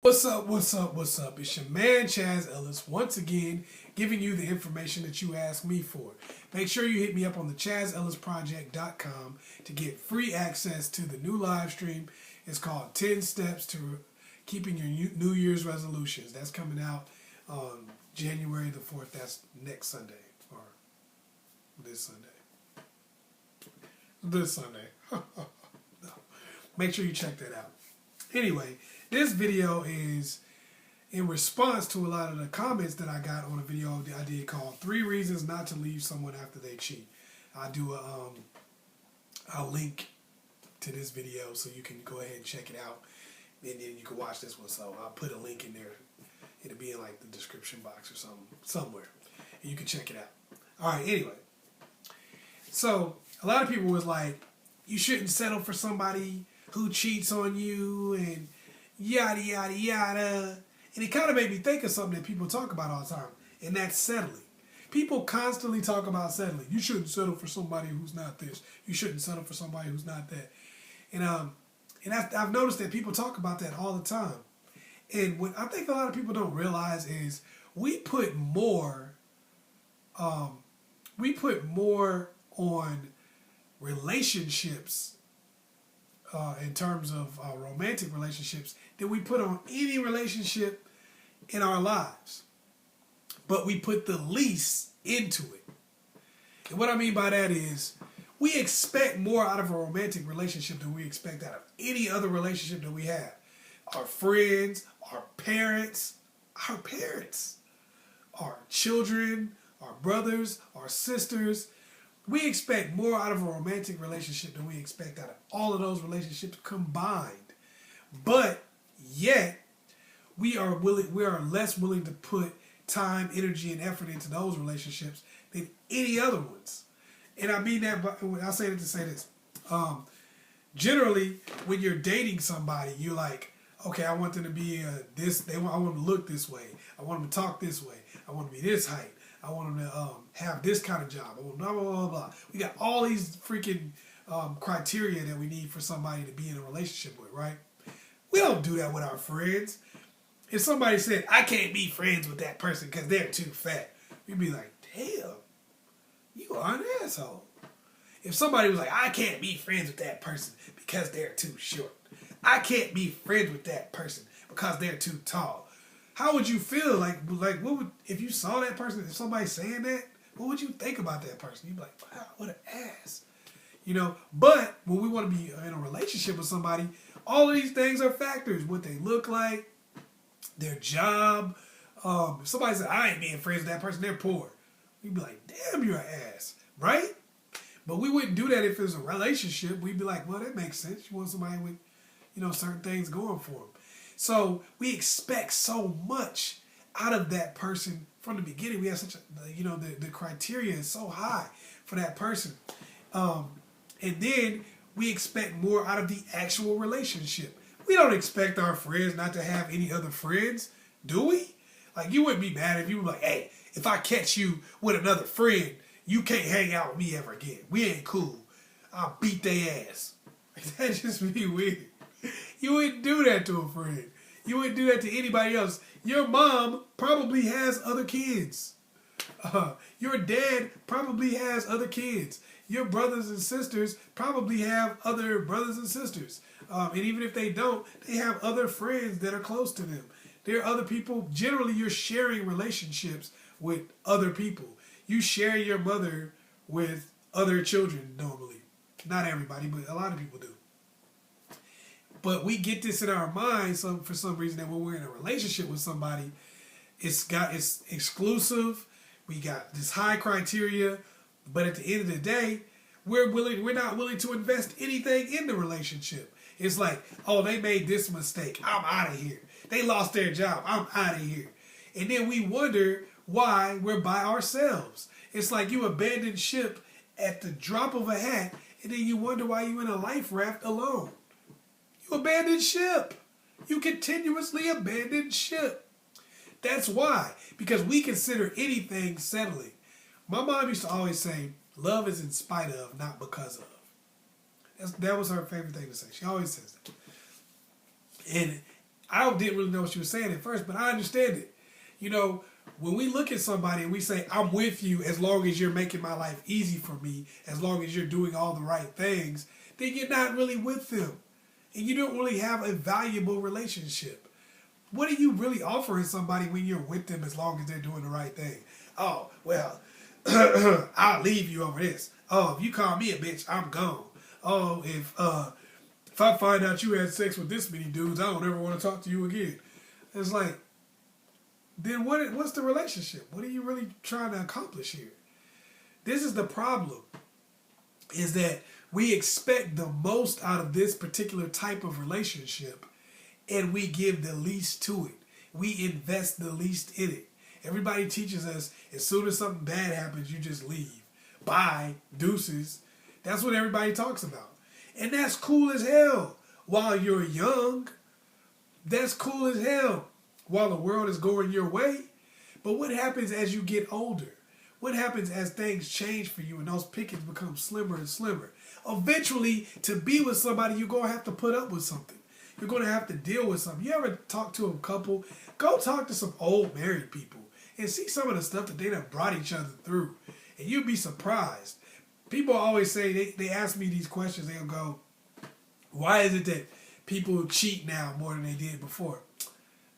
What's up, what's up, what's up? It's your man Chaz Ellis once again giving you the information that you asked me for. Make sure you hit me up on the ChazEllisProject.com to get free access to the new live stream. It's called 10 Steps to Keeping Your New Year's Resolutions. That's coming out on January the 4th. That's next Sunday or this Sunday. This Sunday. No. Make sure you check that out. Anyway, this video is in response to a lot of the comments that I got on a video I did called 3 Reasons Not to Leave Someone After They Cheat. I'll link to this video so you can go ahead and check it out. And then you can watch this one. So I'll put a link in there. It'll be in like the description box or somewhere. And you can check it out. Alright, anyway. So a lot of people was like, you shouldn't settle for somebody who cheats on you and yada, yada, yada. And it kind of made me think of something that people talk about all the time, and that's settling. People constantly talk about settling. You shouldn't settle for somebody who's not this. You shouldn't settle for somebody who's not that. And I've noticed that people talk about that all the time. And what I think a lot of people don't realize is we put more on relationships in terms of romantic relationships than we put on any relationship in our lives. But we put the least into it. And what I mean by that is we expect more out of a romantic relationship than we expect out of any other relationship that we have. Our friends, our parents, our children, our brothers, our sisters. We expect more out of a romantic relationship than we expect out of all of those relationships combined. But yet, we are less willing to put time, energy, and effort into those relationships than any other ones. And I mean that, but I say that to say this. Generally, when you're dating somebody, you're like, okay, I want them to be I want them to look this way. I want them to talk this way. I want them to be this height. I want them to have this kind of job. I want blah, blah, blah, blah. We got all these freaking criteria that we need for somebody to be in a relationship with, right? We don't do that with our friends. If somebody said, I can't be friends with that person because they're too fat, we'd be like, damn, you are an asshole. If somebody was like, I can't be friends with that person because they're too short. I can't be friends with that person because they're too tall. How would you feel? Like what would, if you saw that person, if somebody's saying that, what would you think about that person? You'd be like, wow, what an ass. You know, but when we want to be in a relationship with somebody, all of these things are factors. What they look like, their job. If somebody said, I ain't being friends with that person, they're poor. We'd be like, damn, you're an ass, right? But we wouldn't do that if it was a relationship. We'd be like, well, that makes sense. You want somebody with, certain things going for them. So we expect so much out of that person from the beginning. We have such the criteria is so high for that person. And then we expect more out of the actual relationship. We don't expect our friends not to have any other friends, do we? Like, you wouldn't be mad if you were like, hey, if I catch you with another friend, you can't hang out with me ever again. We ain't cool. I'll beat their ass. Like, that just be weird. You wouldn't do that to a friend. You wouldn't do that to anybody else. Your mom probably has other kids. Your dad probably has other kids. Your brothers and sisters probably have other brothers and sisters. And even if they don't, they have other friends that are close to them. There are other people. Generally, you're sharing relationships with other people. You share your mother with other children normally. Not everybody, but a lot of people do. But we get this in our minds for some reason that when we're in a relationship with somebody, it's exclusive. We got this high criteria, but at the end of the day, we're not willing to invest anything in the relationship. It's like, oh, they made this mistake. I'm out of here. They lost their job. I'm out of here. And then we wonder why we're by ourselves. It's like you abandon ship at the drop of a hat, and then you wonder why you're in a life raft alone. You abandon ship. You continuously abandon ship. That's why. Because we consider anything settling. My mom used to always say, love is in spite of, not because of. That was her favorite thing to say. She always says that. And I didn't really know what she was saying at first, but I understand it. You know, when we look at somebody and we say, I'm with you as long as you're making my life easy for me, as long as you're doing all the right things, then you're not really with them. And you don't really have a valuable relationship. What are you really offering somebody when you're with them as long as they're doing the right thing? Oh, well, I'll leave you over this. Oh, if you call me a bitch, I'm gone. Oh, if I find out you had sex with this many dudes, I don't ever want to talk to you again. It's like, then what's the relationship? What are you really trying to accomplish here? This is the problem, is that we expect the most out of this particular type of relationship, and we give the least to it. We invest the least in it. Everybody teaches us as soon as something bad happens, you just leave. Bye, deuces. That's what everybody talks about. And that's cool as hell while you're young. That's cool as hell while the world is going your way. But what happens as you get older? What happens as things change for you and those pickings become slimmer and slimmer? Eventually, to be with somebody, you're going to have to put up with something. You're going to have to deal with something. You ever talk to a couple? Go talk to some old married people and see some of the stuff that they done brought each other through. And you'd be surprised. People always say, they ask me these questions. They'll go, why is it that people cheat now more than they did before?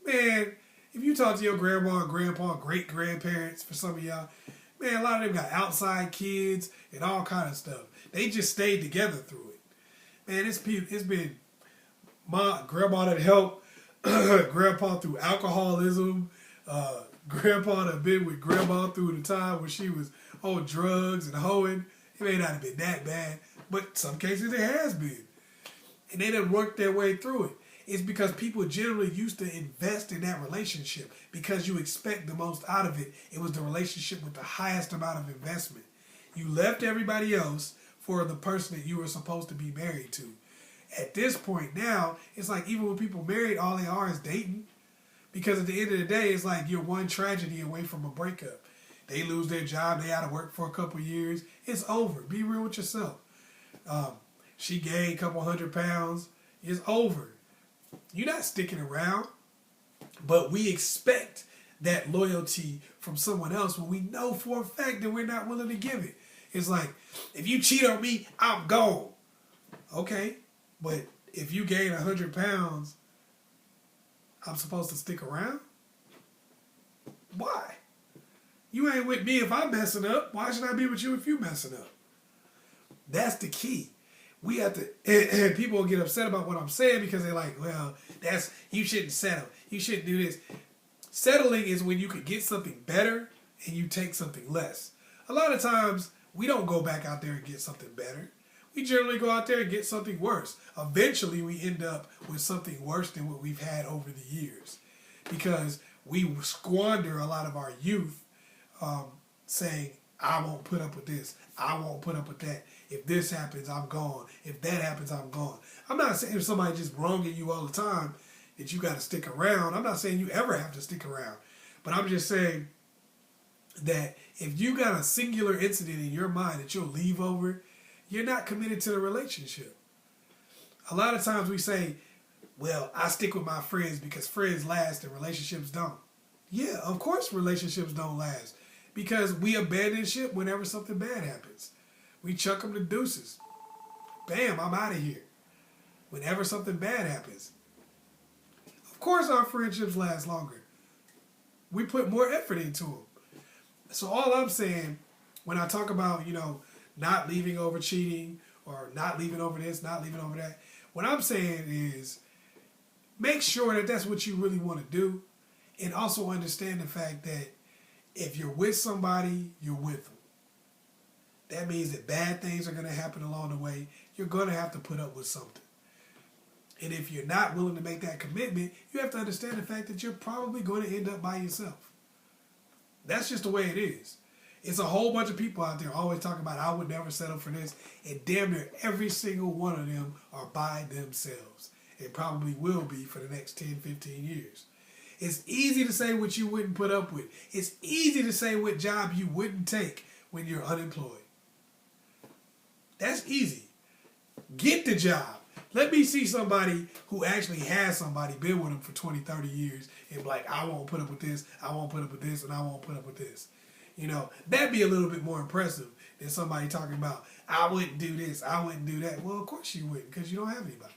Man, if you talk to your grandma and grandpa, great-grandparents, for some of y'all, man, a lot of them got outside kids and all kind of stuff. They just stayed together through it. Man, it's been my grandma that helped grandpa through alcoholism. Grandpa that been with grandma through the time when she was on drugs and hoeing. It may not have been that bad, but some cases it has been. And they done worked their way through it. It's because people generally used to invest in that relationship because you expect the most out of it. It was the relationship with the highest amount of investment. You left everybody else for the person that you were supposed to be married to. At this point now, it's like even when people married, all they are is dating. Because at the end of the day, it's like you're one tragedy away from a breakup. They lose their job, they out of work for a couple years. It's over. Be real with yourself. She gained a couple 100 pounds. It's over. You're not sticking around. But we expect that loyalty from someone else when we know for a fact that we're not willing to give it. It's like, if you cheat on me, I'm gone. Okay, but if you gain 100 pounds, I'm supposed to stick around? Why? You ain't with me if I'm messing up. Why should I be with you if you're messing up? That's the key. We have to, and people will get upset about what I'm saying because they're like, well, you shouldn't settle. You shouldn't do this. Settling is when you could get something better and you take something less. A lot of times, we don't go back out there and get something better. We generally go out there and get something worse. Eventually, we end up with something worse than what we've had over the years because we squander a lot of our youth saying, I won't put up with this. I won't put up with that. If this happens, I'm gone. If that happens, I'm gone. I'm not saying if somebody just wronging you all the time that you got to stick around. I'm not saying you ever have to stick around. But I'm just saying that if you got a singular incident in your mind that you'll leave over, you're not committed to the relationship. A lot of times we say, well, I stick with my friends because friends last and relationships don't. Yeah, of course relationships don't last because we abandon ship whenever something bad happens. We chuck them to deuces. Bam, I'm out of here. Whenever something bad happens. Of course our friendships last longer. We put more effort into them. So all I'm saying when I talk about, not leaving over cheating or not leaving over this, not leaving over that, what I'm saying is make sure that that's what you really want to do and also understand the fact that if you're with somebody, you're with them. That means that bad things are going to happen along the way. You're going to have to put up with something. And if you're not willing to make that commitment, you have to understand the fact that you're probably going to end up by yourself. That's just the way it is. It's a whole bunch of people out there always talking about, I would never settle for this. And damn near every single one of them are by themselves. It probably will be for the next 10, 15 years. It's easy to say what you wouldn't put up with. It's easy to say what job you wouldn't take when you're unemployed. That's easy. Get the job. Let me see somebody who actually has somebody been with them for 20, 30 years and be like, I won't put up with this, I won't put up with this, and I won't put up with this. You know, that'd be a little bit more impressive than somebody talking about, I wouldn't do this, I wouldn't do that. Well, of course you wouldn't, because you don't have anybody.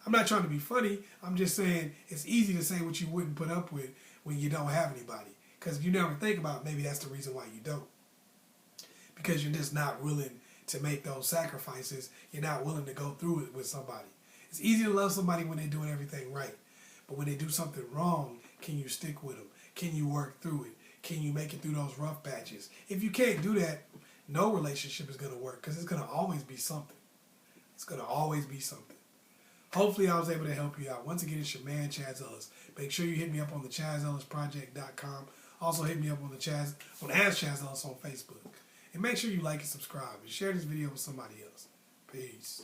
I'm not trying to be funny. I'm just saying it's easy to say what you wouldn't put up with when you don't have anybody. Because you never think about maybe that's the reason why you don't. Because you're just not willing to make those sacrifices. You're not willing to go through it with somebody. It's easy to love somebody when they're doing everything right. But when they do something wrong, can you stick with them? Can you work through it? Can you make it through those rough patches? If you can't do that, no relationship is going to work because it's going to always be something. It's going to always be something. Hopefully I was able to help you out. Once again, it's your man, Chaz Ellis. Make sure you hit me up on the ChazEllisProject.com. Also hit me up on Ask Chaz Ellis on Facebook. And make sure you like and subscribe and share this video with somebody else. Peace.